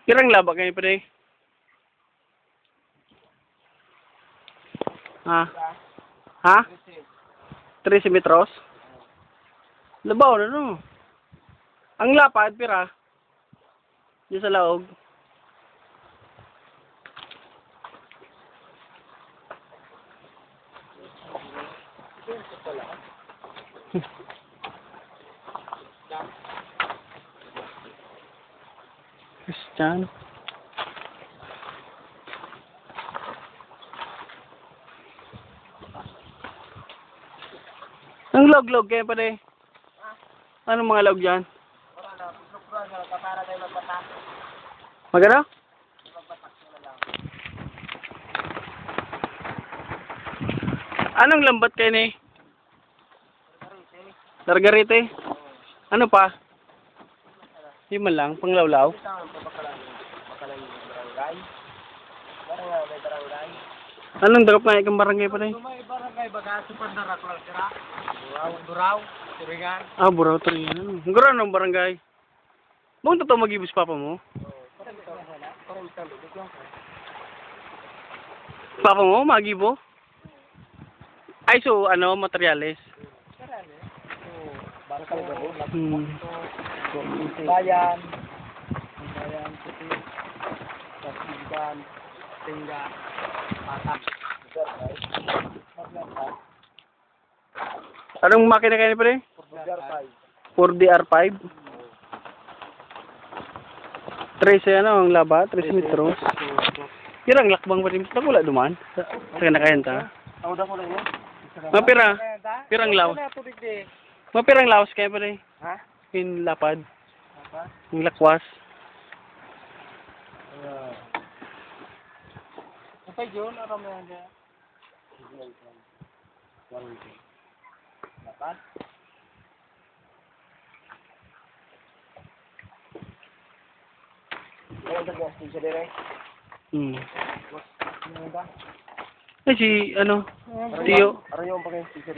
Kirang laba kayo pre. Ha? Ha? 13 metros? Labaw na no. Ang lapad, pira. Diyan sa laog. Christian. Ang log-log kayo pa rin. Anong mga log dyan? Magano? Anong lambat kayo ni? Largarite? Ano pa? Di man lang, panglawlaw. Anong darap nga ikang barangay pa rin? May barangay baga, super darak lang sira. Buraw, Turingan. Ah, Buraw, Turingan. Ano? Gura ng barangay. Buong totoo mag-ibus papa mo? Papa mo, mag-ibo? Ay, so, ano, materyales? Bayan, puti, Kasigan, Tingga, Patak. Anong makina kayo pa rin? 4DR5. 13 ano ang laba? 13 metros. Kirang lakbang pa rin. Wala duman. Sa kanakayan ta. Mapira. Pirang lawas. Mapirang lawas kayo pa rin. Ha? Yung lapad. Yung lakwas. Apa yun? Ano mo yan? Dapat? Ano ang gas station dire? Ay si, ano, Tiyo. Ano yung pag-station?